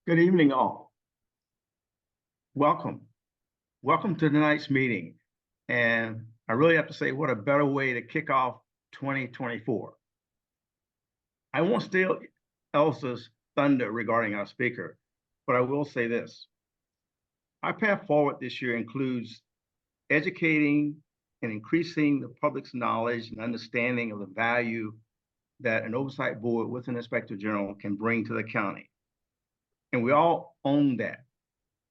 Good evening, all. Welcome. Welcome to tonight's meeting. And I really have to say, what a better way to kick off 2024. I won't steal Elsa's thunder regarding our speaker, but I will say this. Our path forward this year includes educating and increasing the public's knowledge and understanding of the value that an oversight board with an inspector general can bring to the county. And we all own that.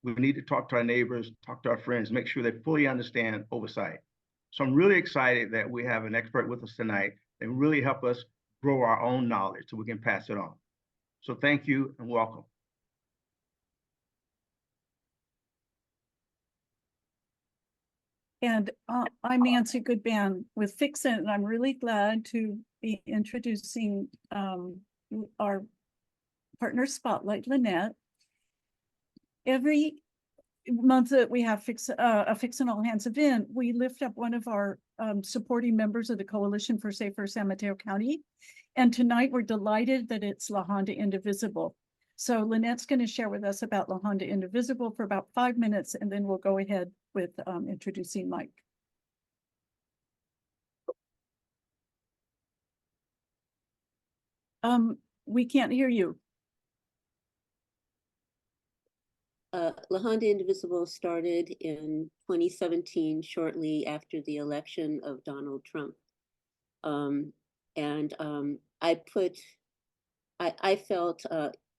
We need to talk to our neighbors, talk to our friends, make sure they fully understand oversight. So I'm really excited that we have an expert with us tonight that really help us grow our own knowledge so we can pass it on. So thank you and welcome. And I'm Nancy Goodban with FxSMC, and I'm really glad to be introducing our partner spotlight, Lynette. Every month that we have a FxSMC All Hands event, we lift up one of our supporting members of the Coalition for Safer San Mateo County. And tonight we're delighted that it's La Honda Indivisible. So Lynette's going to share with us about La Honda Indivisible for about 5 minutes, and then we'll go ahead with introducing Mike. We can't hear you. La Honda Indivisible started in 2017, shortly after the election of Donald Trump. I felt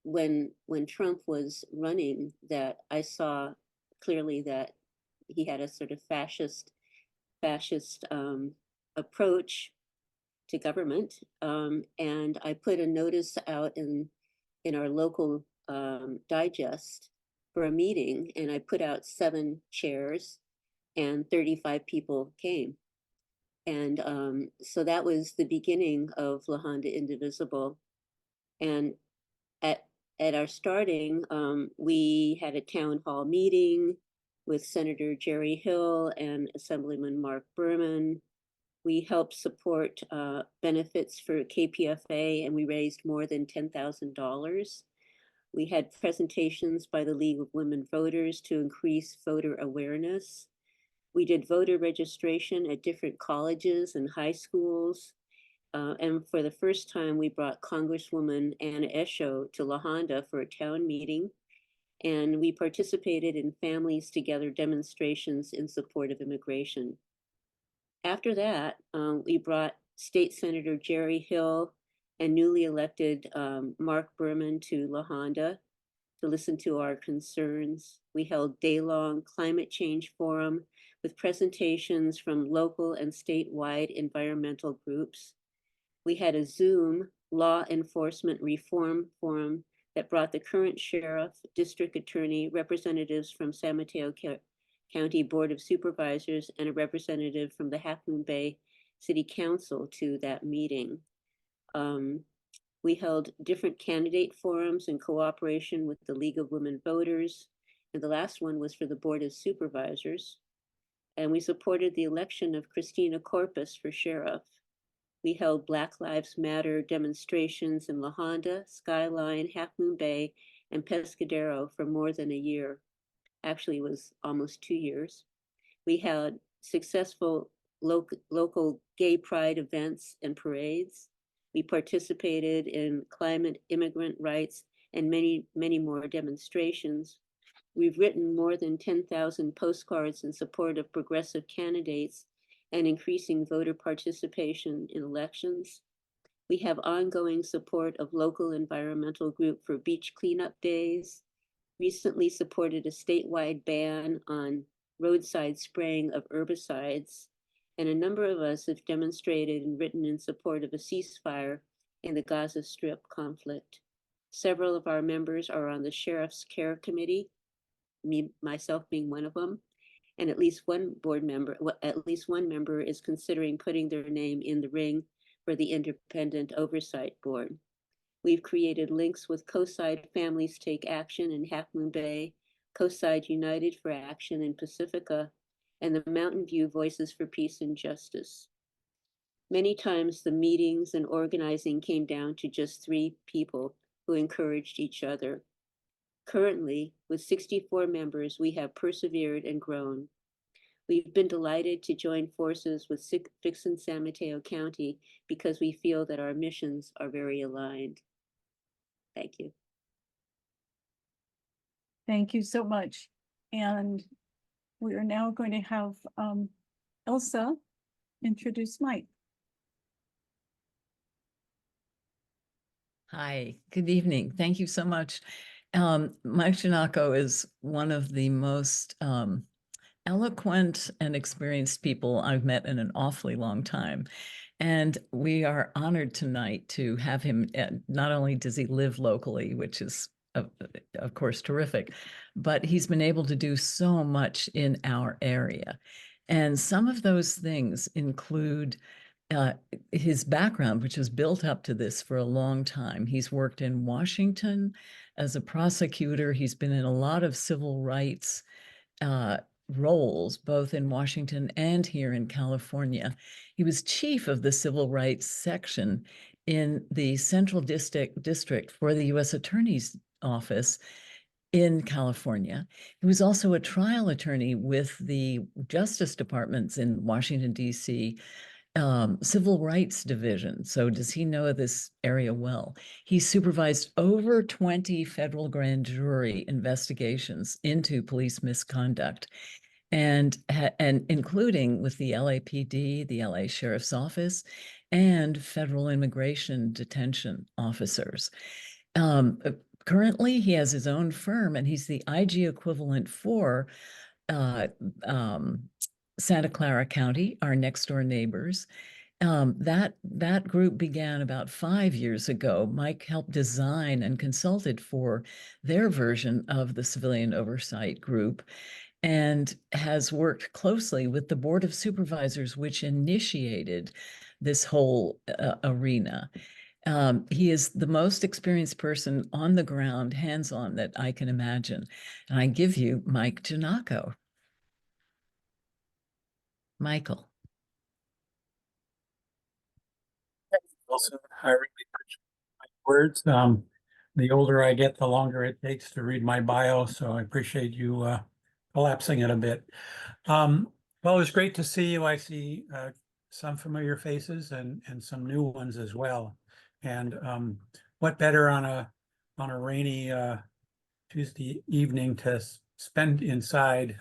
when Trump was running that I saw clearly that he had a sort of fascist approach to government, and I put a notice out in our local digest for a meeting, and I put out 7 chairs, and 35 people came, and so that was the beginning of La Honda Indivisible. And at our starting, we had a town hall meeting with Senator Jerry Hill and Assemblyman Mark Berman. We helped support benefits for KPFA, and we raised more than $10,000. We had presentations by the League of Women Voters to increase voter awareness. We did voter registration at different colleges and high schools. And for the first time, we brought Congresswoman Anna Eshoo to La Honda for a town meeting. And we participated in Families Together demonstrations in support of immigration. After that, we brought State Senator Jerry Hill and newly elected Mark Berman to La Honda to listen to our concerns. We held day-long climate change forum with presentations from local and statewide environmental groups. We had a Zoom law enforcement reform forum that brought the current sheriff, district attorney, representatives from San Mateo County Board of Supervisors, and a representative from the Half Moon Bay City Council to that meeting. We held different candidate forums in cooperation with the League of Women Voters, and the last one was for the Board of Supervisors. And we supported the election of Christina Corpus for sheriff. We held Black Lives Matter demonstrations in La Honda, Skyline, Half Moon Bay, and Pescadero for more than a year. Actually, it was almost 2 years. We had successful local gay pride events and parades. We participated in climate, immigrant rights, and many, many more demonstrations. We've written more than 10,000 postcards in support of progressive candidates and increasing voter participation in elections. We have ongoing support of local environmental group for beach cleanup days, recently supported a statewide ban on roadside spraying of herbicides, and a number of us have demonstrated and written in support of a ceasefire in the Gaza Strip conflict. Several of our members are on the Sheriff's Care Committee, myself being one of them, and at least one member is considering putting their name in the ring for the Independent Oversight Board. We've created links with Coastside Families Take Action in Half Moon Bay, Coastside United for Action in Pacifica, and the Mountain View Voices for Peace and Justice. Many times the meetings and organizing came down to just 3 people who encouraged each other. Currently, with 64 members, we have persevered and grown. We've been delighted to join forces with Fix and San Mateo County because we feel that our missions are very aligned. Thank you. Thank you so much. And we are now going to have Elsa introduce Mike. Hi, good evening. Thank you so much. Mike Gennaco is one of the most eloquent and experienced people I've met in an awfully long time. And we are honored tonight to have him. Not only does he live locally, which is of course terrific, but he's been able to do so much in our area. And some of those things include his background, which has built up to this for a long time. He's worked in Washington as a prosecutor. He's been in a lot of civil rights roles, both in Washington and here in California. He was chief of the civil rights section in the Central District for the U.S. Attorney's Office in California. He was also a trial attorney with the Justice Departments in Washington, D.C., Civil Rights Division. So does he know this area well? He supervised over 20 federal grand jury investigations into police misconduct, and including with the LAPD, the LA Sheriff's Office, and federal immigration detention officers. Currently, he has his own firm, and he's the IG equivalent for Santa Clara County, our next door neighbors. That group began about 5 years ago. Mike helped design and consulted for their version of the civilian oversight group, and has worked closely with the Board of Supervisors, which initiated this whole arena. He is the most experienced person on the ground, hands-on, that I can imagine. And I give you Mike Gennaco. Michael. Also, I really appreciate my words. The older I get, the longer it takes to read my bio, so I appreciate you collapsing it a bit. Well, it was great to see you. I see some familiar faces and some new ones as well. And what better on a rainy Tuesday evening to spend inside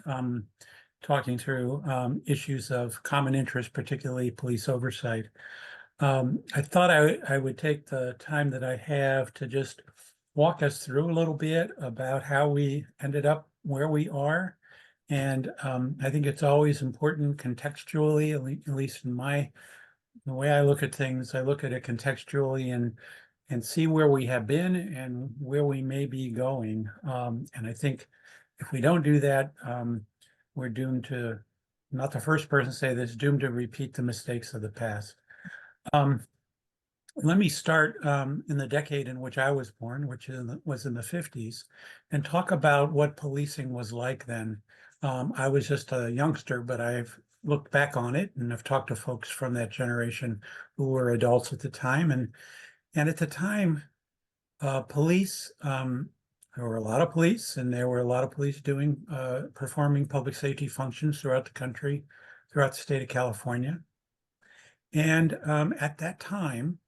talking through issues of common interest, particularly police oversight. I thought I would take the time that I have to just walk us through a little bit about how we ended up where we are. And I think it's always important contextually, at least in the way I look at things, I look at it contextually and see where we have been and where we may be going. And I think if we don't do that, we're doomed to, not the first person to say this, doomed to repeat the mistakes of the past. Let me start in the decade in which I was born, which was in the 50s, and talk about what policing was like then. I was just a youngster, but I've looked back on it and I've talked to folks from that generation who were adults at the time. And at the time, police, there were a lot of police, and there were a lot of police performing public safety functions throughout the country, throughout the state of California. And at that time,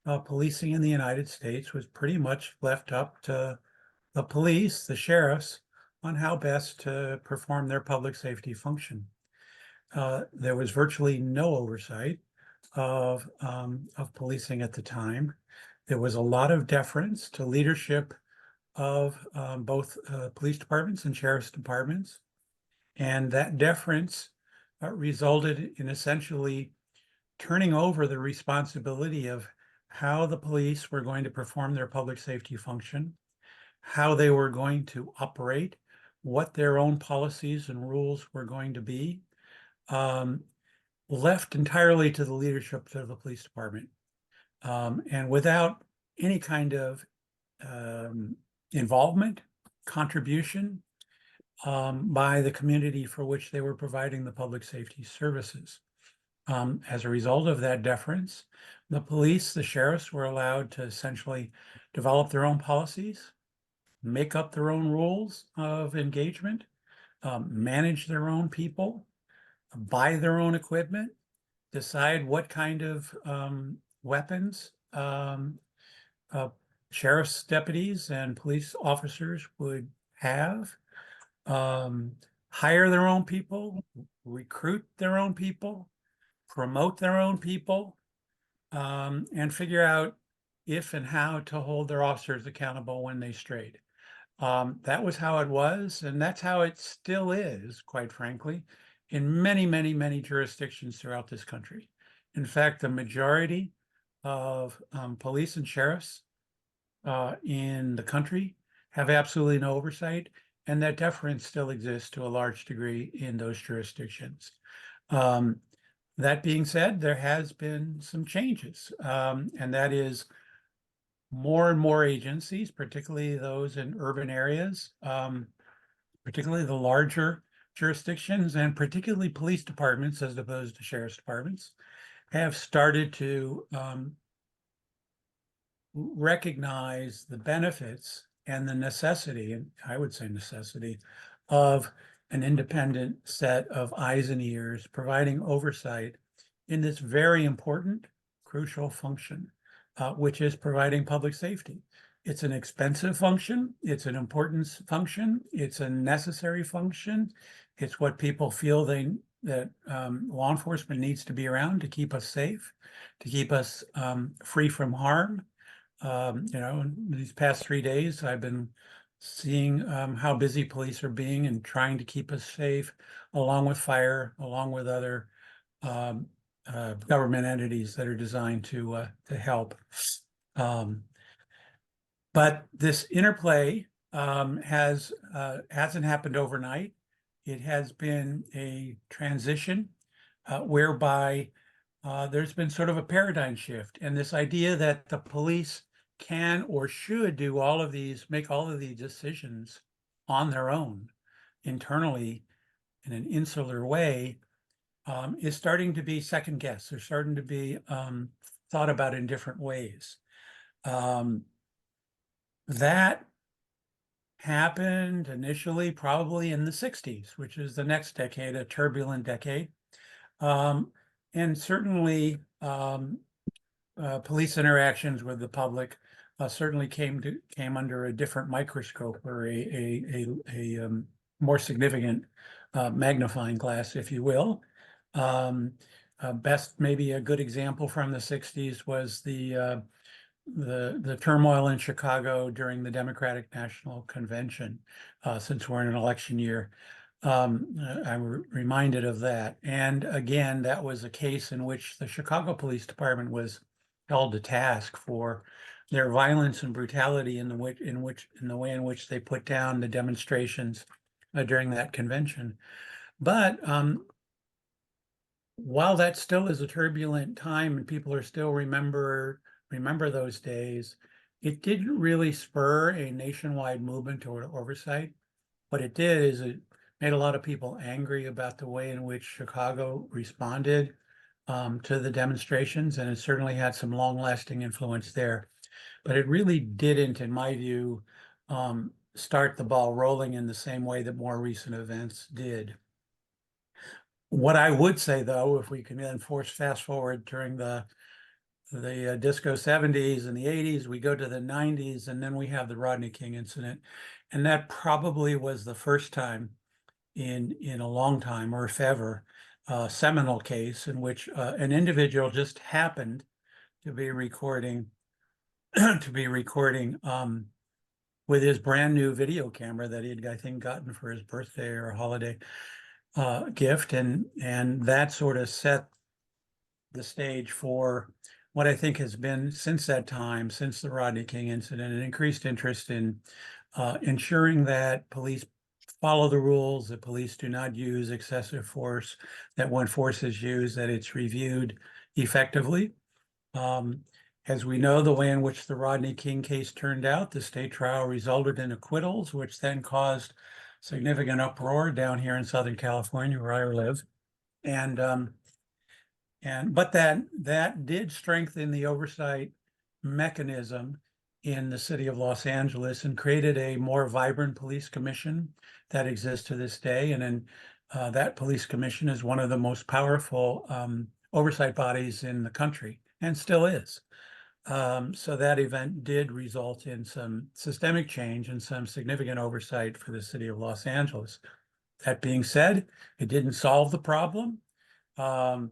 policing in the United States was pretty much left up to the police, the sheriffs, on how best to perform their public safety function. There was virtually no oversight of policing at the time. There was a lot of deference to leadership of both police departments and sheriff's departments. And that deference resulted in essentially turning over the responsibility of how the police were going to perform their public safety function, how they were going to operate, what their own policies and rules were going to be, left entirely to the leadership of the police department. And without any kind of involvement, contribution by the community for which they were providing the public safety services. As a result of that deference, the police, the sheriffs were allowed to essentially develop their own policies, make up their own rules of engagement, manage their own people, buy their own equipment, decide what kind of weapons sheriff's deputies and police officers would have, hire their own people, recruit their own people, promote their own people, and figure out if and how to hold their officers accountable when they strayed. That was how it was, and that's how it still is, quite frankly, in many, many, many jurisdictions throughout this country. In fact, the majority of police and sheriffs in the country have absolutely no oversight, and that deference still exists to a large degree in those jurisdictions. That being said, there has been some changes, and that is more and more agencies, particularly those in urban areas, particularly the larger jurisdictions, and particularly police departments as opposed to sheriff's departments, have started to recognize the benefits and the necessity, and I would say necessity, of an independent set of eyes and ears providing oversight in this very important, crucial function, which is providing public safety. It's an expensive function. It's an important function. It's a necessary function. It's what people feel that law enforcement needs to be around to keep us safe, to keep us free from harm. In these past 3 days, I've been seeing how busy police are being and trying to keep us safe, along with fire, along with other government entities that are designed to help. But this interplay hasn't happened overnight. It has been a transition whereby there's been sort of a paradigm shift, and this idea that the police can or should do make all of these decisions on their own internally in an insular way is starting to be second guessed. They're starting to be thought about in different ways. That happened initially probably in the 60s, which is the next decade, a turbulent decade. And certainly police interactions with the public certainly came under a different microscope, or a more significant magnifying glass, if you will. Best, maybe a good example from the 60s was the turmoil in Chicago during the Democratic National Convention, since we're in an election year. I'm reminded of that. And again, that was a case in which the Chicago Police Department was held to task for their violence and brutality in the way in which they put down the demonstrations during that convention. But while that still is a turbulent time and people are still remember those days, it didn't really spur a nationwide movement toward oversight. What it did is it made a lot of people angry about the way in which Chicago responded to the demonstrations, and it certainly had some long-lasting influence there. But it really didn't, in my view, start the ball rolling in the same way that more recent events did. What I would say, though, if we can then fast forward during the disco 70s and the 80s, we go to the 90s, and then we have the Rodney King incident. And that probably was the first time in a long time, or if ever, seminal case in which an individual just happened to be recording with his brand new video camera that he had, I think, gotten for his birthday or holiday gift, and that sort of set the stage for what I think has been, since that time, since the Rodney King incident, an increased interest in ensuring that police follow the rules, that police do not use excessive force, that when force is used, that it's reviewed effectively. As we know, the way in which the Rodney King case turned out, the state trial resulted in acquittals, which then caused significant uproar down here in Southern California, where I live. But that did strengthen the oversight mechanism in the city of Los Angeles and created a more vibrant police commission that exists to this day. And then that police commission is one of the most powerful oversight bodies in the country and still is. So that event did result in some systemic change and some significant oversight for the city of Los Angeles. That being said, it didn't solve the problem. 20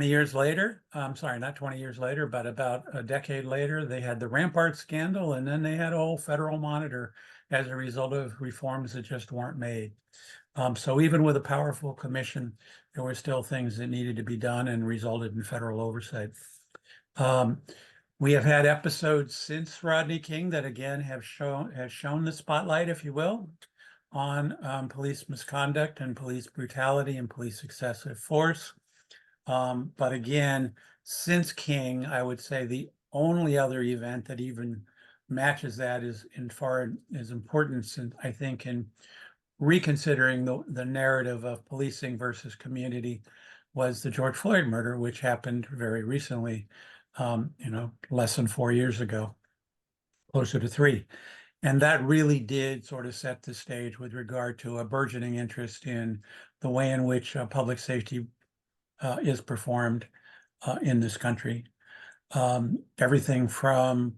years later, I'm sorry, not 20 years later, but about a decade later, they had the Rampart scandal, and then they had a whole federal monitor as a result of reforms that just weren't made. So even with a powerful commission, there were still things that needed to be done and resulted in federal oversight. We have had episodes since Rodney King that again have shown the spotlight, if you will, on police misconduct and police brutality and police excessive force. But again, since King, I would say the only other event that even matches that is in far as importance, and I think in reconsidering the narrative of policing versus community, was the George Floyd murder, which happened very recently, less than 4 years ago, closer to 3. And that really did sort of set the stage with regard to a burgeoning interest in the way in which public safety is performed in this country. Everything from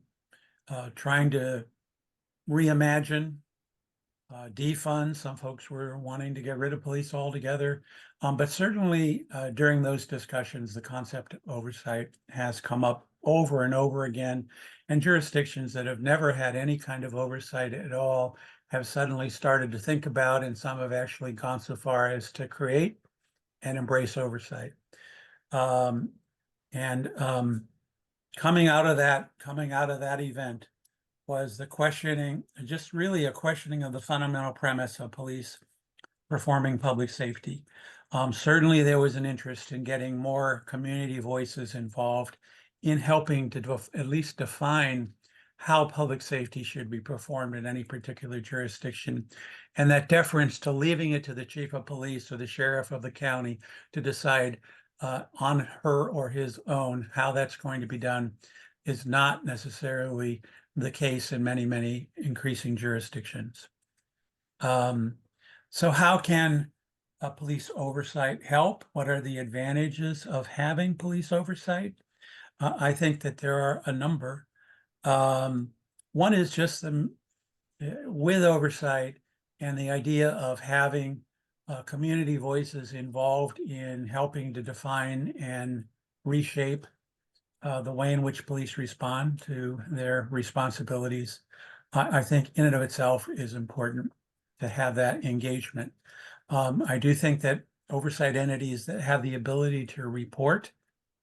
trying to reimagine, defund. Some folks were wanting to get rid of police altogether. But certainly during those discussions, the concept of oversight has come up over and over again. And jurisdictions that have never had any kind of oversight at all have suddenly started to think about, and some have actually gone so far as to create and embrace oversight. Coming out of that event was the questioning, just really a questioning of the fundamental premise of police performing public safety. Certainly there was an interest in getting more community voices involved in helping to at least define how public safety should be performed in any particular jurisdiction. And that deference to leaving it to the chief of police or the sheriff of the county to decide on her or his own how that's going to be done is not necessarily the case in many, many increasing jurisdictions. So how can police oversight help? What are the advantages of having police oversight? I think that there are a number. One is just with oversight and the idea of having community voices involved in helping to define and reshape the way in which police respond to their responsibilities, I think in and of itself is important to have that engagement. I do think that oversight entities that have the ability to report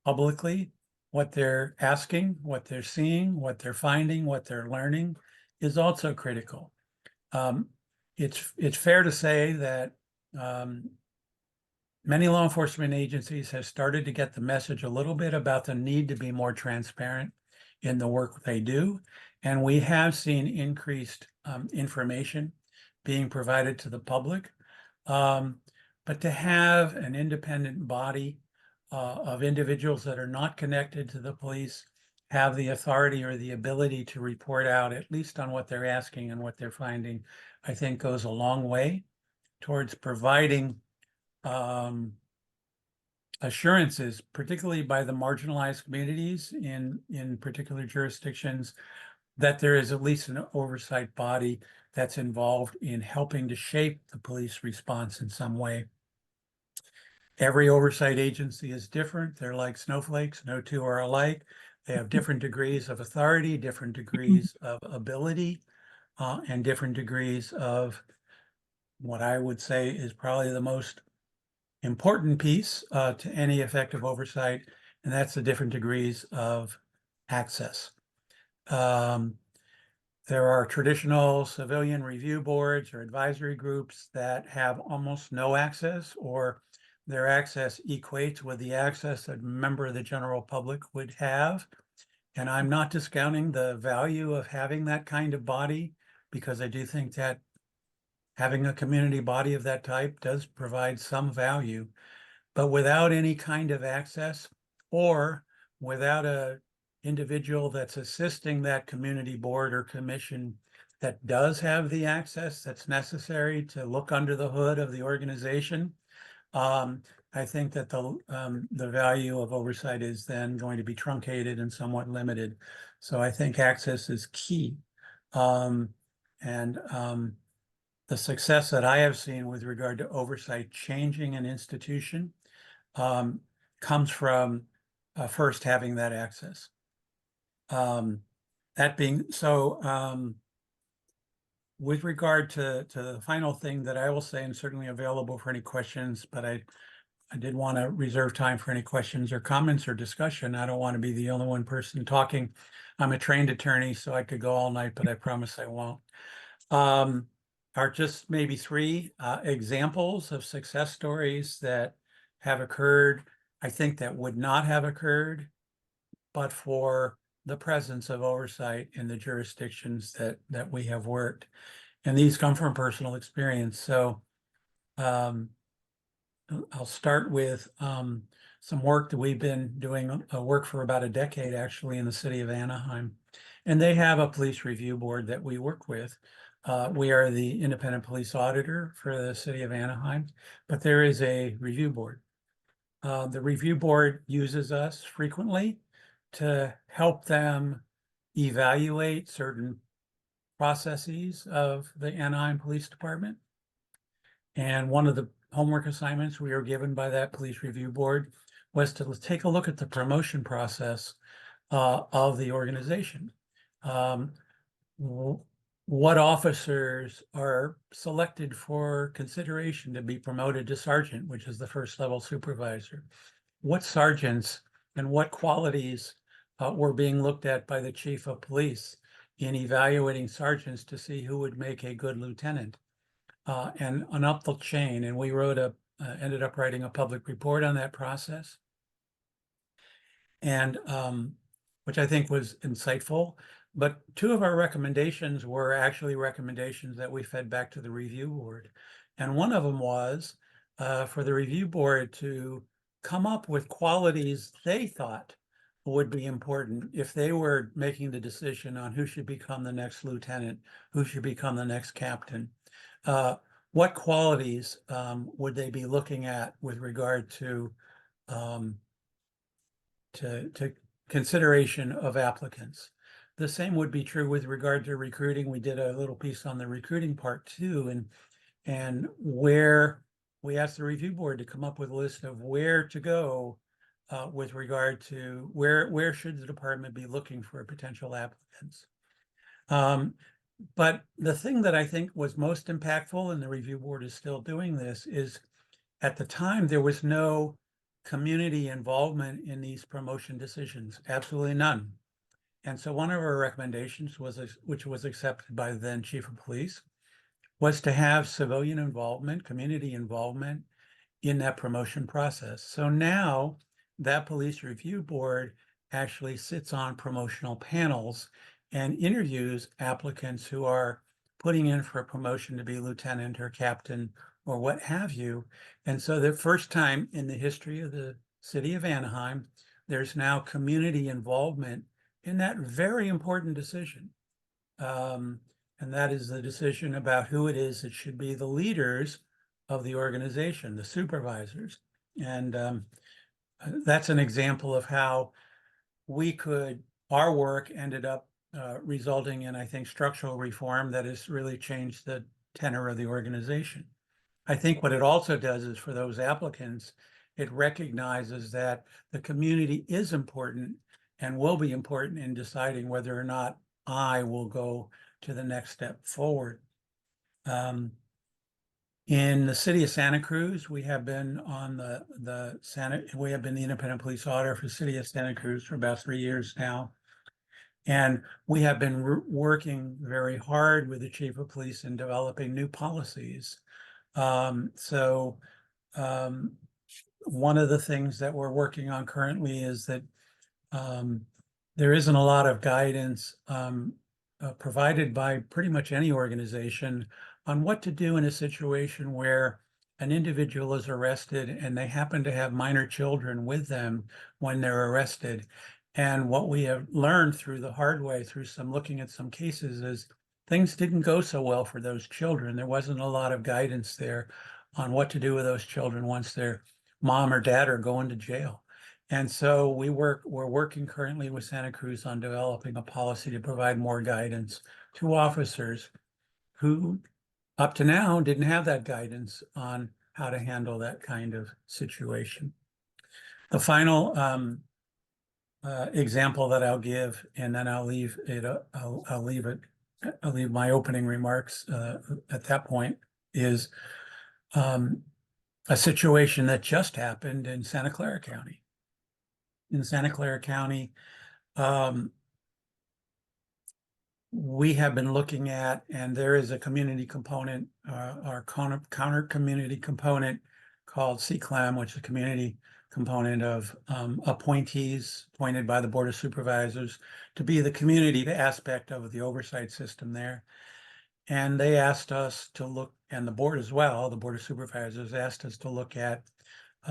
publicly what they're asking, what they're seeing, what they're finding, what they're learning is also critical. It's fair to say that many law enforcement agencies have started to get the message a little bit about the need to be more transparent in the work they do. And we have seen increased information being provided to the public. But to have an independent body of individuals that are not connected to the police have the authority or the ability to report out, at least on what they're asking and what they're finding, I think goes a long way towards providing assurances, particularly by the marginalized communities in particular jurisdictions, that there is at least an oversight body that's involved in helping to shape the police response in some way. Every oversight agency is different. They're like snowflakes. No two are alike. They have different degrees of authority, different degrees of ability, and different degrees of what I would say is probably the most important piece to any effective oversight, and that's the different degrees of access. There are traditional civilian review boards or advisory groups that have almost no access, or their access equates with the access that a member of the general public would have. And I'm not discounting the value of having that kind of body, because I do think that having a community body of that type does provide some value. But without any kind of access, or without a individual that's assisting that community board or commission that does have the access that's necessary to look under the hood of the organization, I think that the value of oversight is then going to be truncated and somewhat limited. So I think access is key. The success that I have seen with regard to oversight changing an institution comes from first having that access. That being so, with regard to the final thing that I will say, and certainly available for any questions, but I did want to reserve time for any questions or comments or discussion. I don't want to be the only one person talking. I'm a trained attorney, so I could go all night, but I promise I won't. Are just maybe three examples of success stories that have occurred, I think that would not have occurred, but for the presence of oversight in the jurisdictions that we have worked. And these come from personal experience. So I'll start with some work that we've been doing, work for about a decade actually in the city of Anaheim. And they have a police review board that we work with. We are the independent police auditor for the city of Anaheim, but there is a review board. The review board uses us frequently to help them evaluate certain processes of the Anaheim Police Department. And one of the homework assignments we were given by that police review board was to take a look at the promotion process of the organization. What officers are selected for consideration to be promoted to sergeant, which is the first level supervisor? What sergeants and what qualities were being looked at by the chief of police in evaluating sergeants to see who would make a good lieutenant? And on up the chain, and we ended up writing a public report on that process, and which I think was insightful. But two of our recommendations were actually recommendations that we fed back to the review board. And one of them was for the review board to come up with qualities they thought would be important if they were making the decision on who should become the next lieutenant, who should become the next captain. What qualities would they be looking at with regard to consideration of applicants? The same would be true with regard to recruiting. We did a little piece on the recruiting part too, and where we asked the review board to come up with a list of where to go with regard to where should the department be looking for potential applicants. But the thing that I think was most impactful, and the review board is still doing this, is at the time there was no community involvement in these promotion decisions, absolutely none. And so one of our recommendations which was accepted by the then chief of police, was to have civilian involvement, community involvement in that promotion process. So now that police review board actually sits on promotional panels and interviews applicants who are putting in for a promotion to be lieutenant or captain or what have you. And so the first time in the history of the city of Anaheim, there's now community involvement in that very important decision. And that is the decision about who it is that should be the leaders of the organization, the supervisors. And that's an example of how our work ended up resulting in, I think, structural reform that has really changed the tenor of the organization. I think what it also does is for those applicants, it recognizes that the community is important and will be important in deciding whether or not I will go to the next step forward. In the city of Santa Cruz, we have been on we have been the independent police auditor for the city of Santa Cruz for about 3 years now. And we have been working very hard with the chief of police in developing new policies. One of the things that we're working on currently is that there isn't a lot of guidance provided by pretty much any organization on what to do in a situation where an individual is arrested and they happen to have minor children with them when they're arrested. And what we have learned through the hard way, through some looking at some cases, is things didn't go so well for those children. There wasn't a lot of guidance there on what to do with those children once their mom or dad are going to jail. And so we're working currently with Santa Cruz on developing a policy to provide more guidance to officers who up to now didn't have that guidance on how to handle that kind of situation. The final example that I'll give, and then I'll leave it. I'll leave my opening remarks at that point, is a situation that just happened in Santa Clara County. In Santa Clara County, we have been looking at, and there is a community component, our counter community component called CCLAM, which is a community component of appointees appointed by the Board of Supervisors to be the community aspect of the oversight system there. And they asked us to look, and the board as well, the Board of Supervisors asked us to look at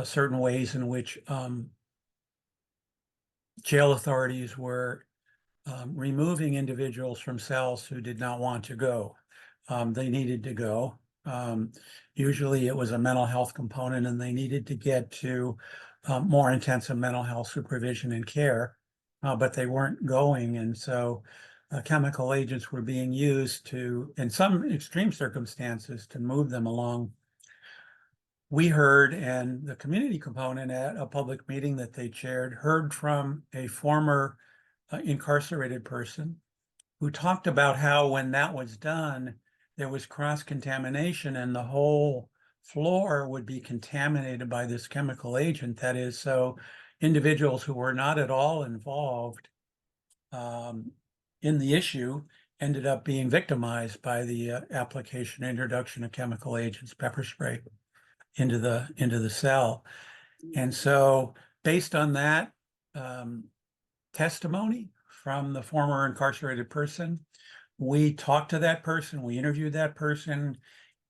certain ways in which jail authorities were removing individuals from cells who did not want to go. They needed to go. Usually it was a mental health component, and they needed to get to more intensive mental health supervision and care, but they weren't going. And so chemical agents were being used to, in some extreme circumstances, to move them along. We heard, and the community component at a public meeting that they chaired heard from a former incarcerated person who talked about how when that was done, there was cross-contamination and the whole floor would be contaminated by this chemical agent. That is, so individuals who were not at all involved in the issue ended up being victimized by the application and introduction of chemical agents, pepper spray, into the cell. And so based on that testimony from the former incarcerated person, we talked to that person, we interviewed that person,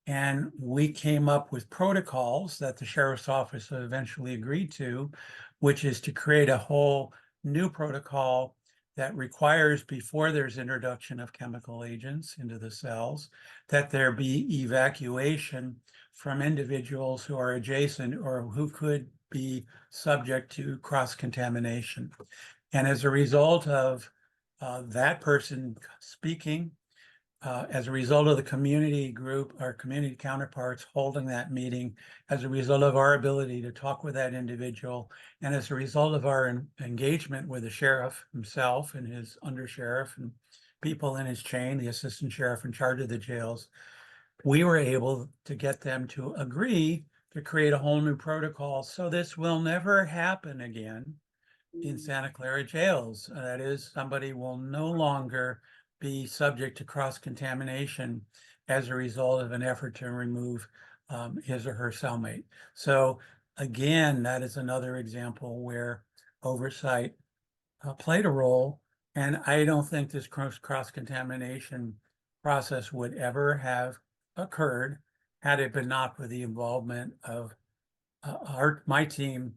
and we came up with protocols that the sheriff's office eventually agreed to, which is to create a whole new protocol that requires, before there's introduction of chemical agents into the cells, that there be evacuation from individuals who are adjacent or who could be subject to cross-contamination. And as a result of that person speaking, as a result of the community group, our community counterparts holding that meeting, as a result of our ability to talk with that individual, and as a result of our engagement with the sheriff himself and his undersheriff and people in his chain, the assistant sheriff in charge of the jails, we were able to get them to agree to create a whole new protocol. So this will never happen again in Santa Clara jails. That is, somebody will no longer be subject to cross-contamination as a result of an effort to remove his or her cellmate. So again, that is another example where oversight played a role. And I don't think this cross-contamination process would ever have occurred had it been not for the involvement of my team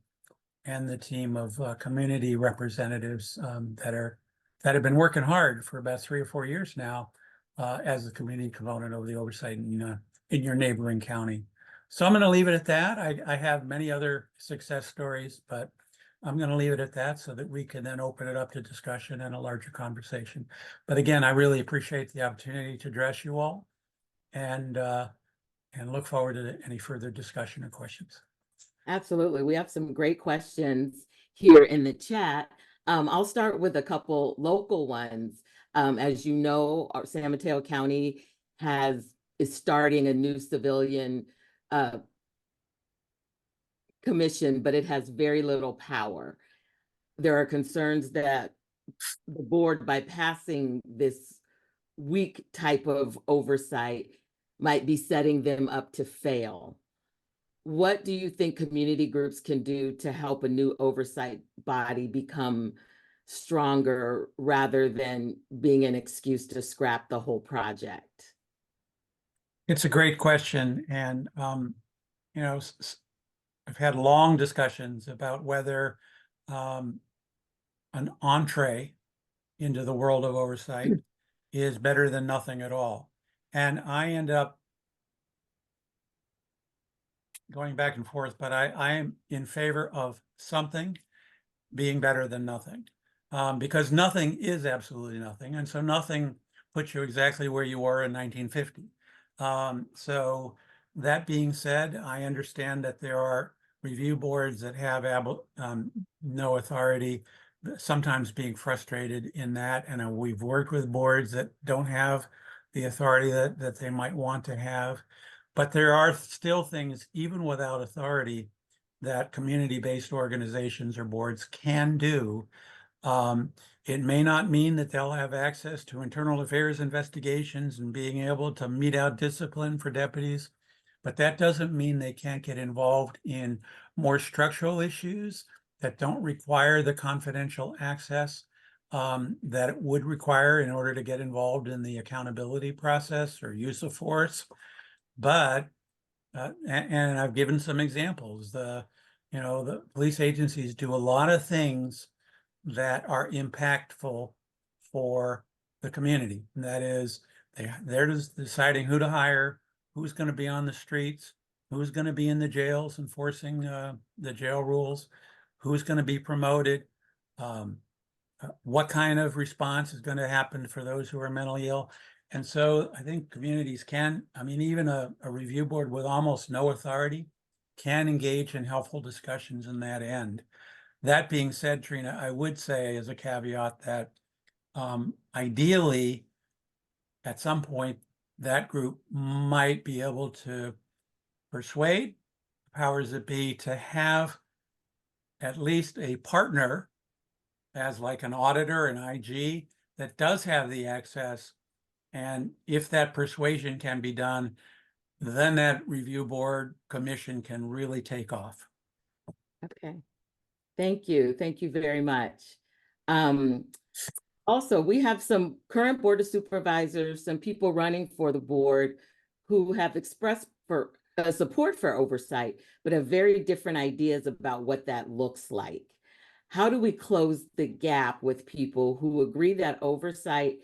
and the team of community representatives that have been working hard for about 3 or 4 years now as the community component of the oversight in your neighboring county. So I'm going to leave it at that. I have many other success stories, but I'm going to leave it at that so that we can then open it up to discussion and a larger conversation. But again, I really appreciate the opportunity to address you all, and look forward to any further discussion or questions. Absolutely. We have some great questions here in the chat. I'll start with a couple local ones. As you know, our San Mateo County is starting a new civilian commission, but it has very little power. There are concerns that the board, by passing this weak type of oversight, might be setting them up to fail. What do you think community groups can do to help a new oversight body become stronger rather than being an excuse to scrap the whole project? It's a great question. And, you know, I've had long discussions about whether an entree into the world of oversight is better than nothing at all. And I end up going back and forth, but I am in favor of something being better than nothing. Because nothing is absolutely nothing. And so nothing puts you exactly where you were in 1950. So that being said, I understand that there are review boards that have no authority, sometimes being frustrated in that. And we've worked with boards that don't have the authority that they might want to have. But there are still things, even without authority, that community-based organizations or boards can do. It may not mean that they'll have access to internal affairs investigations and being able to mete out discipline for deputies, but that doesn't mean they can't get involved in more structural issues that don't require the confidential access that it would require in order to get involved in the accountability process or use of force. But and I've given some examples. The police agencies do a lot of things that are impactful for the community. And that is, they're just deciding who to hire, who's going to be on the streets, who's going to be in the jails enforcing the jail rules, who's going to be promoted, what kind of response is going to happen for those who are mentally ill. And so I think communities can, even a review board with almost no authority can engage in helpful discussions in that end. That being said, Trina, I would say as a caveat that ideally, at some point, that group might be able to persuade powers that be to have at least a partner as like an auditor, an IG, that does have the access. And if that persuasion can be done, then that review board commission can really take off. Okay. Thank you. Thank you very much. Also, we have some current Board of Supervisors, some people running for the board who have expressed support for oversight, but have very different ideas about what that looks like. How do we close the gap with people who agree that oversight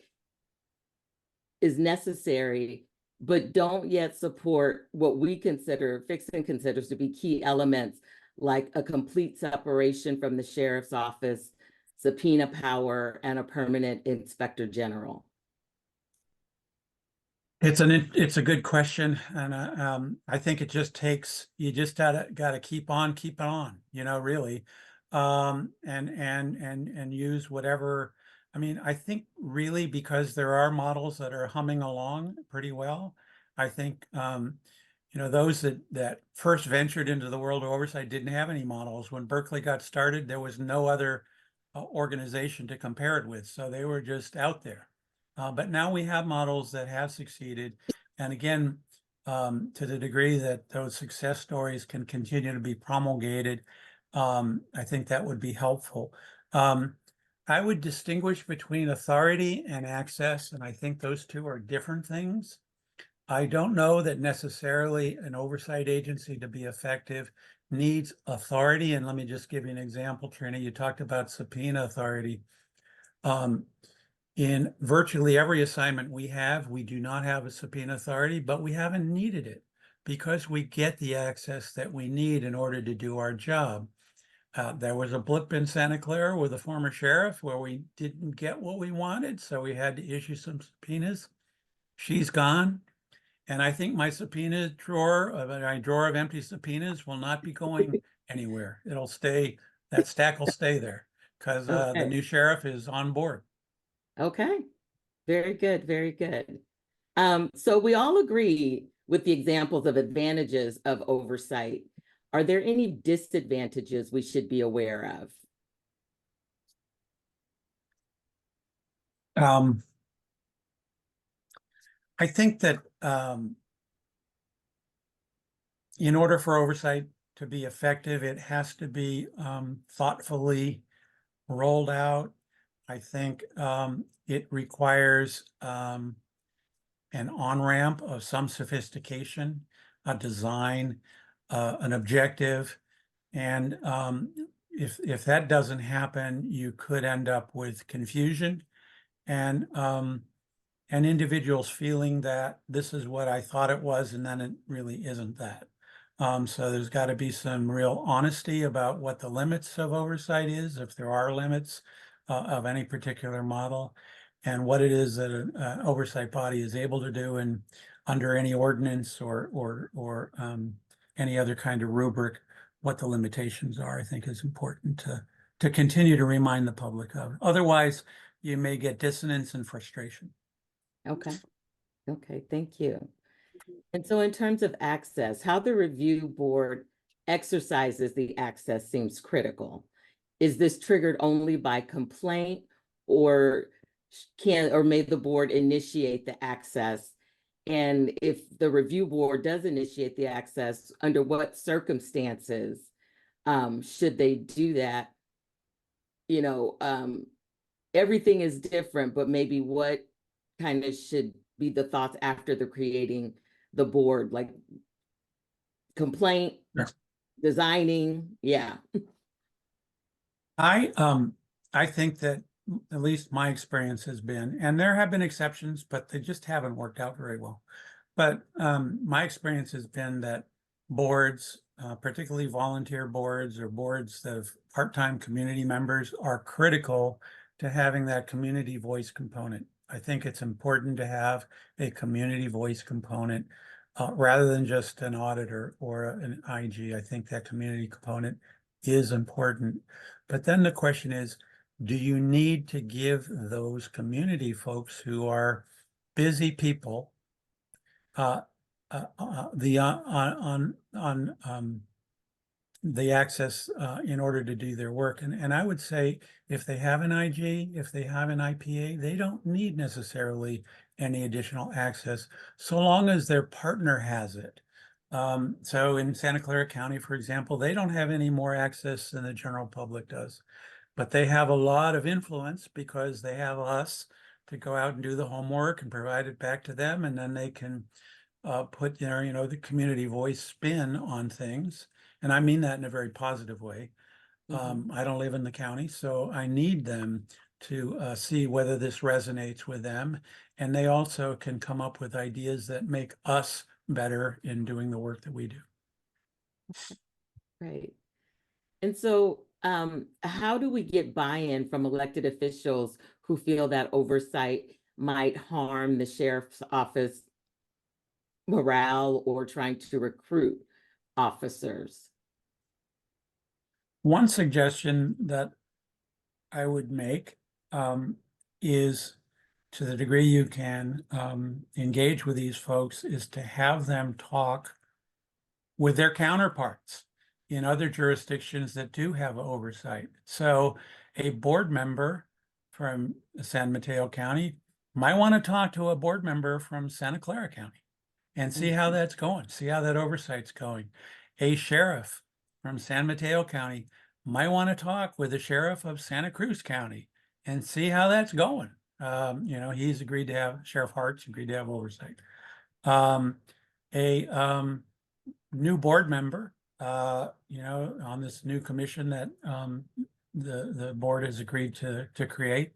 is necessary, but don't yet support what we consider, FxSM considers to be key elements, like a complete separation from the sheriff's office, subpoena power, and a permanent inspector general? It's a good question, and I think it just takes, you just gotta keep on keeping on, really, and use whatever. I think really because there are models that are humming along pretty well. I think those that first ventured into the world of oversight didn't have any models. When Berkeley got started, there was no other organization to compare it with, so they were just out there. But now we have models that have succeeded. And again, to the degree that those success stories can continue to be promulgated, I think that would be helpful. I would distinguish between authority and access, and I think those two are different things. I don't know that necessarily an oversight agency to be effective needs authority. And let me just give you an example, Trina. You talked about subpoena authority. In virtually every assignment we do not have a subpoena authority, but we haven't needed it because we get the access that we need in order to do our job. There was a blip in Santa Clara with a former sheriff where we didn't get what we wanted, so we had to issue some subpoenas. She's gone. And I think my subpoena drawer, my drawer of empty subpoenas will not be going anywhere. It'll stay, that stack will stay there because the new sheriff is on board. Okay, very good, very good. So we all agree with the examples of advantages of oversight. Are there any disadvantages we should be aware of? I think that in order for oversight to be effective, it has to be thoughtfully rolled out. I think it requires an on-ramp of some sophistication, a design, an objective, and if that doesn't happen, you could end up with confusion and individuals feeling that this is what I thought it was, and then it really isn't that. So there's got to be some real honesty about what the limits of oversight is, if there are limits of any particular model, and what it is that an oversight body is able to do and under any ordinance or any other kind of rubric, what the limitations are, I think is important to continue to remind the public of. Otherwise, you may get dissonance and frustration. Okay. Okay, thank you. And so in terms of access, how the review board exercises the access seems critical. Is this triggered only by complaint, or may the board initiate the access? And if the review board does initiate the access, under what circumstances should they do that? You know, everything is different, but maybe what kind of should be the thoughts after the creating the board, like complaint, designing, yeah. I think that at least my experience has been, and there have been exceptions, but they just haven't worked out very well. But my experience has been that boards, particularly volunteer boards or boards that have part-time community members, are critical to having that community voice component. I think it's important to have a community voice component rather than just an auditor or an IG. I think that community component is important. But then the question is, do you need to give those community folks who are busy people the access in order to do their work? And I would say if they have an IG, if they have an IPA, they don't need necessarily any additional access, so long as their partner has it. So in Santa Clara County, for example, they don't have any more access than the general public does, but they have a lot of influence because they have us to go out and do the homework and provide it back to them, and then they can put the community voice spin on things. And I mean that in a very positive way. I don't live in the county, so I need them to see whether this resonates with them. And they also can come up with ideas that make us better in doing the work that we do. Right. And so how do we get buy-in from elected officials who feel that oversight might harm the sheriff's office morale or trying to recruit officers? One suggestion that I would make is, to the degree you can engage with these folks, is to have them talk with their counterparts in other jurisdictions that do have oversight. So a board member from San Mateo County might want to talk to a board member from Santa Clara County and see how that's going, see how that oversight's going. A sheriff from San Mateo County might want to talk with the sheriff of Santa Cruz County and see how that's going. He's agreed to have, Sheriff Hart's agreed to have oversight. New board member, on this new commission that the board has agreed to create,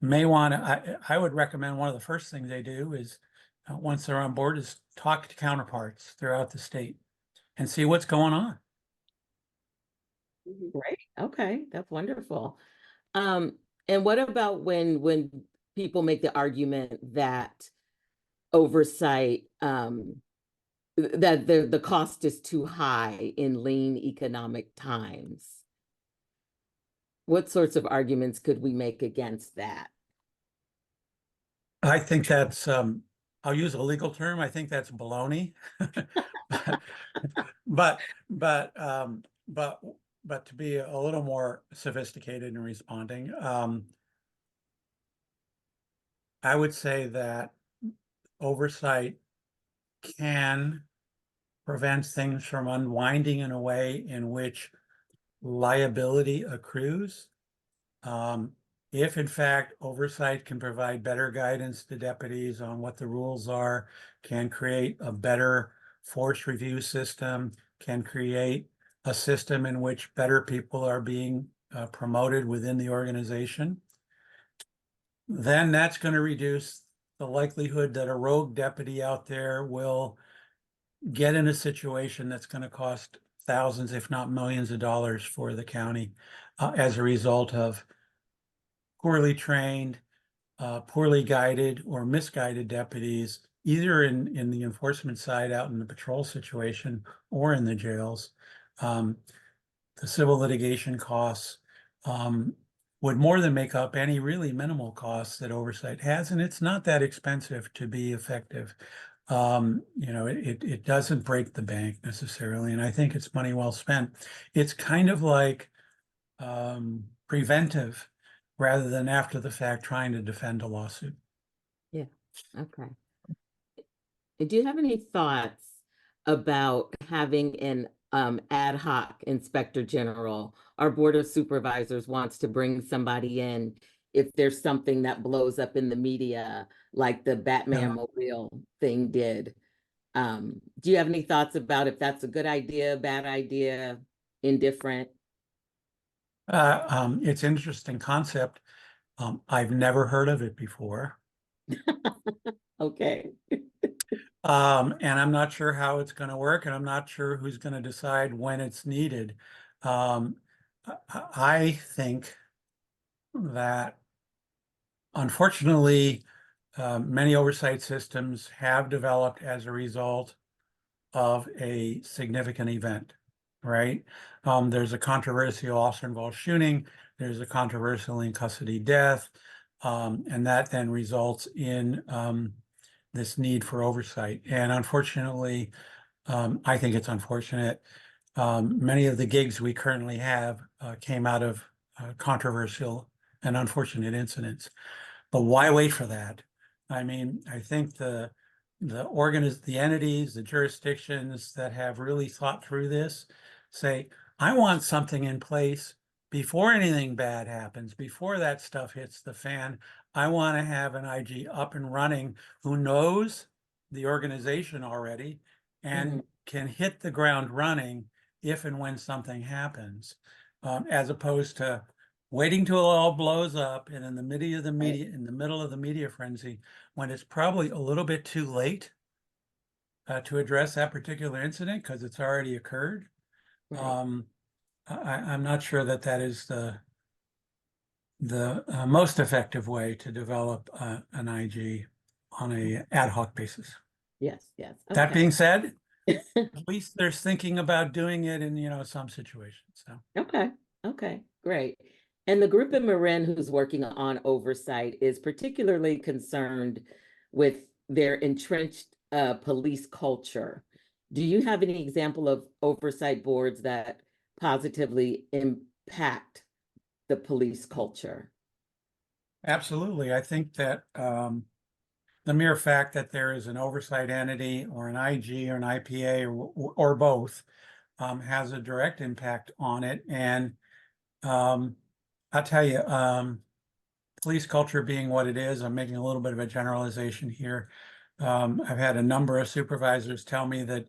may want to, I would recommend one of the first things they do is, once they're on board, is talk to counterparts throughout the state and see what's going on. Great. Okay, that's wonderful. And what about when people make the argument that oversight, that the cost is too high in lean economic times? What sorts of arguments could we make against that? I think that's, I'll use a legal term, I think that's baloney. But to be a little more sophisticated in responding, I would say that oversight can prevent things from unwinding in a way in which liability accrues. If in fact oversight can provide better guidance to deputies on what the rules are, can create a better force review system, can create a system in which better people are being promoted within the organization, then that's going to reduce the likelihood that a rogue deputy out there will get in a situation that's going to cost thousands, if not millions of dollars for the county as a result of poorly trained, poorly guided or misguided deputies, either in the enforcement side out in the patrol situation or in the jails. The civil litigation costs would more than make up any really minimal costs that oversight has, and it's not that expensive to be effective. It doesn't break the bank necessarily, and I think it's money well spent. It's kind of like preventive rather than after the fact trying to defend a lawsuit. Yeah, okay. Do you have any thoughts about having an ad hoc inspector general? Our board of supervisors wants to bring somebody in if there's something that blows up in the media, like the Batman mobile thing did. Do you have any thoughts about if that's a good idea, bad idea, indifferent? It's an interesting concept. I've never heard of it before. Okay. And I'm not sure how it's going to work, and I'm not sure who's going to decide when it's needed. I think that unfortunately, many oversight systems have developed as a result of a significant event, right? There's a controversial officer-involved shooting, there's a controversial in custody death, and that then results in this need for oversight. And unfortunately, I think it's unfortunate, many of the gigs we currently have came out of controversial and unfortunate incidents. But why wait for that? I mean, I think the entities, the jurisdictions that have really thought through this say, I want something in place before anything bad happens, before that stuff hits the fan. I want to have an IG up and running who knows the organization already and can hit the ground running if and when something happens, as opposed to waiting till it all blows up and in the middle of the media, in the middle of the media frenzy, when it's probably a little bit too late to address that particular incident because it's already occurred. Right. I'm not sure that that is the most effective way to develop an IG on a ad hoc basis. Yes, yes. That Okay. being said, at least there's thinking about doing it in some situations. So Okay, okay, great. And the group in Marin who's working on oversight is particularly concerned with their entrenched police culture. Do you have any example of oversight boards that positively impact the police culture? absolutely, I think that the mere fact that there is an oversight entity or an IG or an IPA or both has a direct impact on it. And I'll tell you, police culture being what it is, I'm making a little bit of a generalization here. I've had a number of supervisors tell me that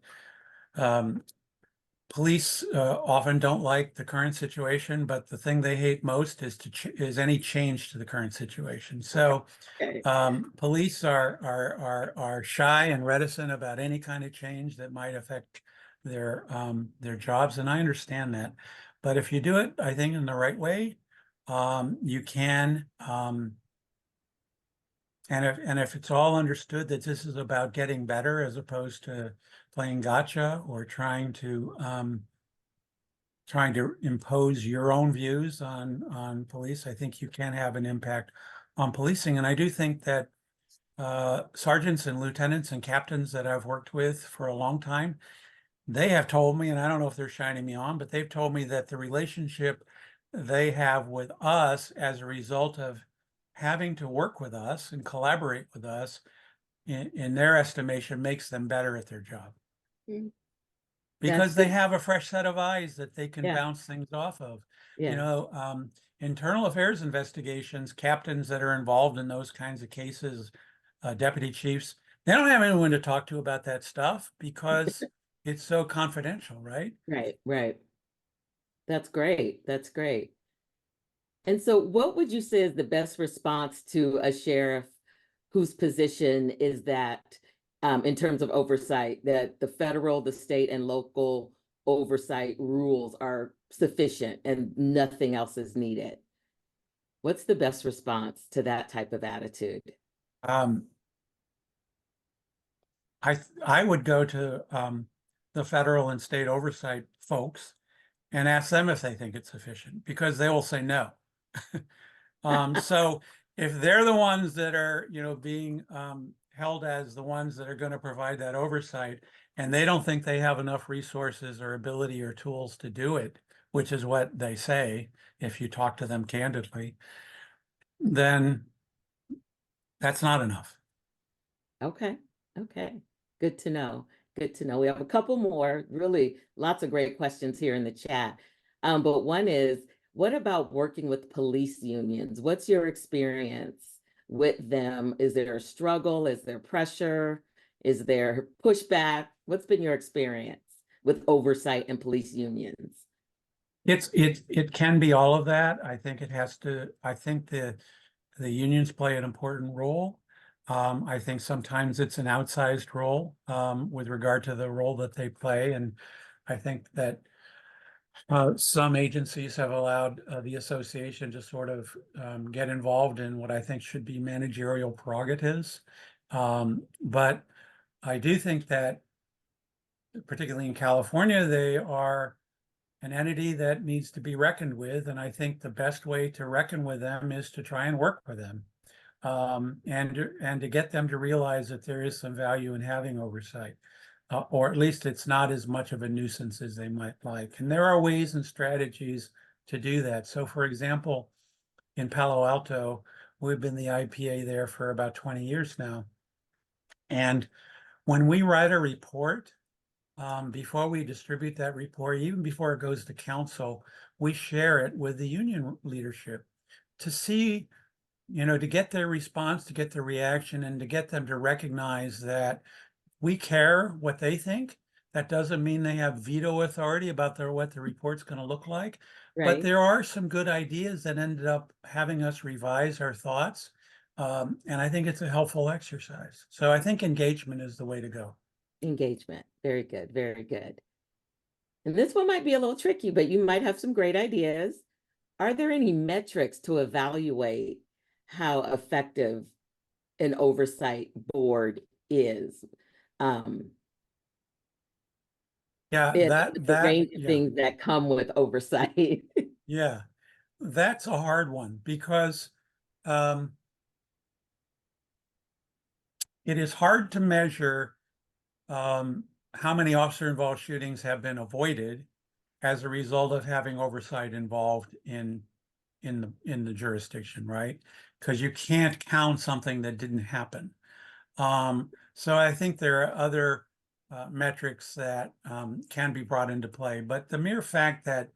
police often don't like the current situation, but the thing they hate most is any change to the current situation. So Okay. police are shy and reticent about any kind of change that might affect their jobs, and I understand that. But if you do it, I think in the right way, you can. And if it's all understood that this is about getting better as opposed to playing gotcha or trying to impose your own views on police, I think you can have an impact on policing. And I do think that sergeants and lieutenants and captains that I've worked with for a long time, they have told me, and I don't know if they're shining me on, but they've told me that the relationship they have with us as a result of having to work with us and collaborate with us, in their estimation, makes them better at their job. Mm. Because they have a fresh set of eyes that they can Yeah. bounce things off of. Yeah. Internal affairs investigations, captains that are involved in those kinds of cases, deputy chiefs, they don't have anyone to talk to about that stuff because it's so confidential, right? Right, right. That's great. That's great. And so what would you say is the best response to a sheriff whose position is that, in terms of oversight, that the federal, the state, and local oversight rules are sufficient and nothing else is needed? What's the best response to that type of attitude? I would go to the federal and state oversight folks and ask them if they think it's sufficient, because they will say no. So if they're the ones that are, being held as the ones that are going to provide that oversight, and they don't think they have enough resources or ability or tools to do it, which is what they say if you talk to them candidly, then that's not enough. Okay, okay. Good to know. Good to know. We have a couple more, really lots of great questions here in the chat. But one is, what about working with police unions? What's your experience with them? Is there a struggle? Is there pressure? Is there pushback? What's been your experience with oversight and police unions? It can be all of that. I think the unions play an important role. I think sometimes it's an outsized role with regard to the role that they play. And I think that some agencies have allowed the association to sort of get involved in what I think should be managerial prerogatives. But I do think that, particularly in California, they are an entity that needs to be reckoned with. And I think the best way to reckon with them is to try and work with them. And to get them to realize that there is some value in having oversight, or at least it's not as much of a nuisance as they might like. And there are ways and strategies to do that. So, for example, in Palo Alto, we've been the IPA there for about 20 years now. And when we write a report, before we distribute that report, even before it goes to council, we share it with the union leadership to see, to get their response, to get their reaction, and to get them to recognize that we care what they think. That doesn't mean they have veto authority about what the report's going to look like. But Right. there are some good ideas that ended up having us revise our thoughts. And I think it's a helpful exercise. So I think engagement is the way to go. Engagement. Very good. Very good. And this one might be a little tricky, but you might have some great ideas. Are there any metrics to evaluate how effective an oversight board is? Yeah, The range of yeah. things that come with oversight. Yeah, that's a hard one because it is hard to measure how many officer-involved shootings have been avoided as a result of having oversight involved in the jurisdiction, right? Because you can't count something that didn't happen. So I think there are other metrics that can be brought into play, but the mere fact that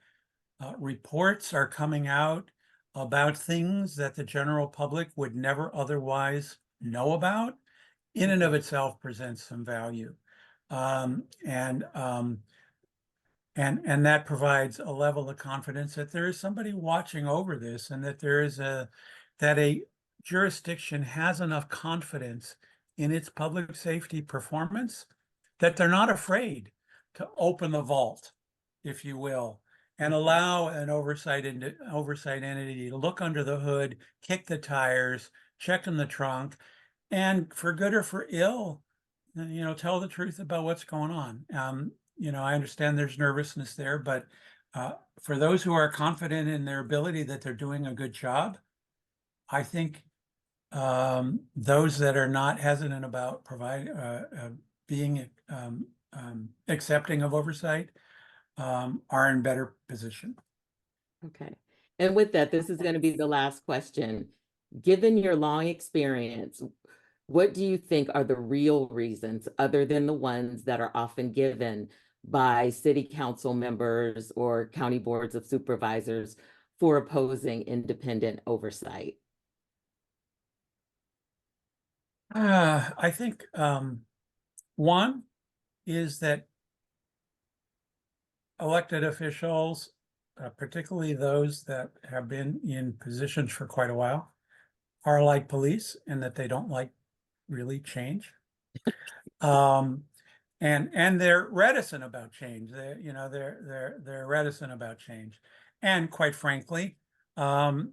reports are coming out about things that the general public would never otherwise know about, in and of itself presents some value. And that provides a level of confidence that there is somebody watching over this, and that that a jurisdiction has enough confidence in its public safety performance that they're not afraid to open the vault, if you will, and allow an oversight entity to look under the hood, kick the tires, check in the trunk, and for good or for ill, tell the truth about what's going on. I understand there's nervousness there, but for those who are confident in their ability that they're doing a good job, I think those that are not hesitant about being accepting of oversight are in better position. Okay. And with that, this is going to be the last question. Given your long experience, what do you think are the real reasons, other than the ones that are often given by city council members or county boards of supervisors, for opposing independent oversight? I think one is that elected officials particularly those that have been in positions for quite a while, are like police in that they don't like really change. And they're reticent about change. They're reticent about change. And quite frankly, in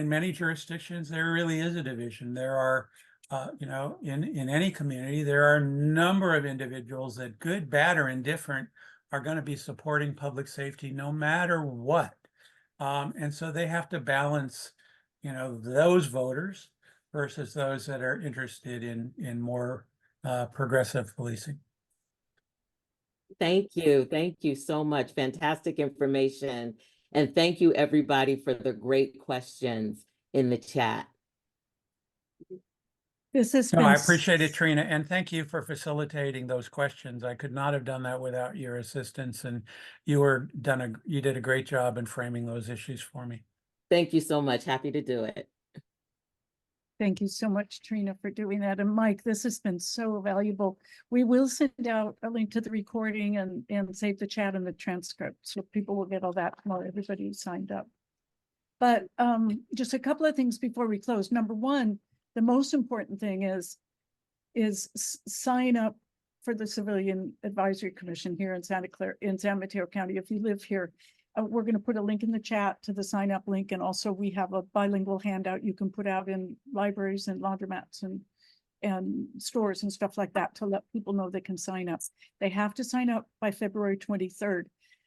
many jurisdictions, there really is a division. There are, in any community, there are a number of individuals that, good, bad, or indifferent, are going to be supporting public safety no matter what. And so they have to balance, those voters versus those that are interested in more progressive policing. Thank you. Thank you so much. Fantastic information. And thank you, everybody, for the great questions in the chat. This has No, been I appreciate it, Trina, and thank you for facilitating those questions. I could not have done that without your assistance, and you did a great job in framing those issues for me. Thank you so much. Happy to do it. Thank you so much, Trina, for doing that. And Mike, this has been so valuable. We will send out a link to the recording and save the chat and the transcript, so people will get all that while everybody signed up. But just a couple of things before we close. Number one, the most important thing is sign up for the Civilian Advisory Commission here in San Mateo County. If you live here, we're going to put a link in the chat to the sign up link. And also we have a bilingual handout you can put out in libraries and laundromats and stores and stuff like that to let people know they can sign up. They have to sign up by February 23rd.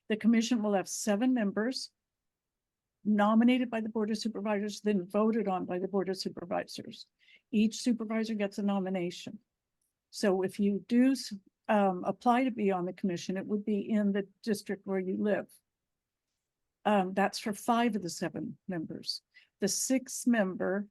The commission will have 7 members nominated by the Board of Supervisors, then voted on by the Board of Supervisors. Each supervisor gets a nomination. So if you do apply to be on the commission, it would be in the district where you live. That's for 5 of the 7 members. The 6th member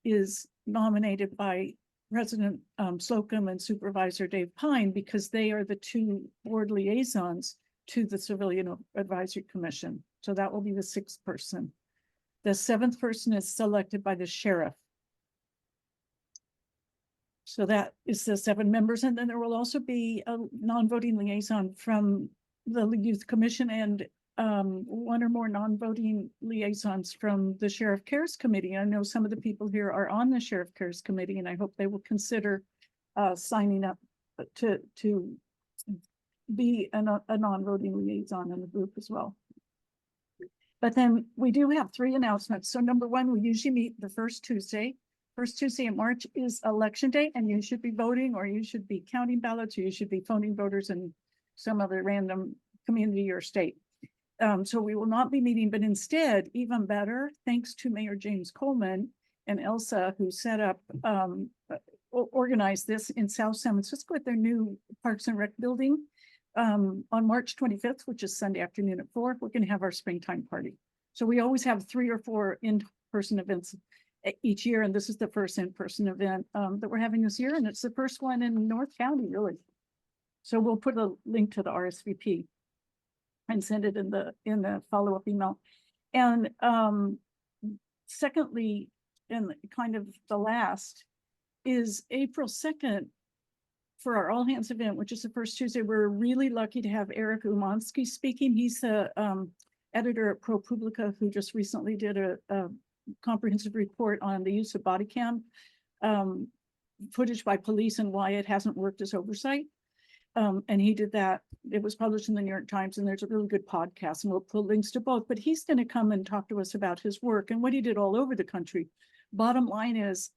is nominated by President Slocum and Supervisor Dave Pine because they are the 2 board liaisons to the Civilian Advisory Commission. So that will be the 6th person. The 7th person is selected by the sheriff. So that is the 7 members. And then there will also be a non-voting liaison from the Youth Commission and 1 or more non-voting liaisons from the Sheriff Cares Committee. I know some of the people here are on the Sheriff Cares Committee, and I hope they will consider signing up to be a non-voting liaison in the group as well. But then we do have 3 announcements. So number 1, we usually meet the first Tuesday. First Tuesday in March is election day, and you should be voting, or you should be counting ballots, or you should be phoning voters in some other random community or state. So we will not be meeting, but instead, even better, thanks to Mayor James Coleman and Elsa, who set up, organized this in South San Francisco at their new Parks and Rec building. On March 25th, which is Sunday afternoon at 4, we're going to have our springtime party. So we always have 3 or 4 in-person events each year, and this is the first in-person event that we're having this year, and it's the first one in North County, really. So we'll put a link to the RSVP and send it in the follow-up email. And secondly, and kind of the last, is April 2nd for our all hands event, which is the first Tuesday. We're really lucky to have Eric Umansky speaking. He's the editor at ProPublica, who just recently did a comprehensive report on the use of body cam footage by police and why it hasn't worked as oversight. And he did that. It was published in the New York Times, and there's a really good podcast, and we'll put links to both. But he's going to come and talk to us about his work and what he did all over the country. Bottom line is,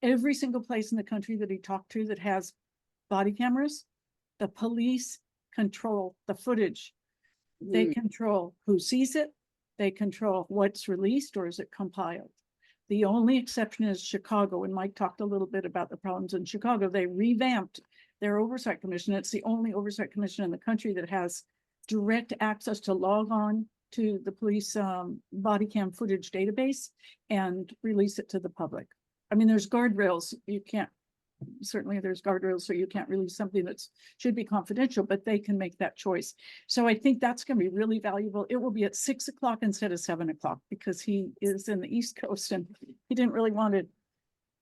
every single place in the country that he talked to that has body cameras, the police control the footage. They control who sees it. They control what's released, or is it compiled. The only exception is Chicago, and Mike talked a little bit about the problems in Chicago. They revamped their oversight commission. It's the only oversight commission in the country that has direct access to log on to the police body cam footage database and release it to the public. I mean, there's guardrails. You can't, certainly there's guardrails, so you can't release something that should be confidential, but they can make that choice. So I think that's going to be really valuable. It will be at 6 o'clock instead of 7 o'clock because he is in the East Coast and he didn't really want to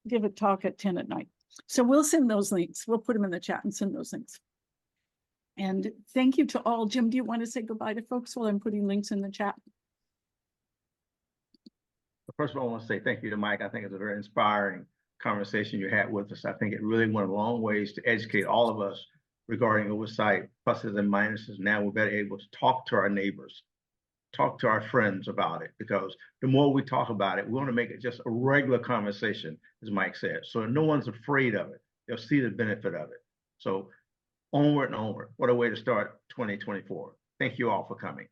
give a talk at 10 at night. So we'll send those links. We'll put them in the chat and send those links. And thank you to all. Jim, do you want to say goodbye to folks while I'm putting links in the chat? First of all, I want to say thank you to Mike. I think it's a very inspiring conversation you had with us. I think it really went a long ways to educate all of us regarding oversight, pluses and minuses. Now we're better able to talk to our neighbors, talk to our friends about it, because the more we talk about it, we want to make it just a regular conversation, as Mike said. So no one's afraid of it. They'll see the benefit of it. So onward and onward. What a way to start 2024. Thank you all for coming.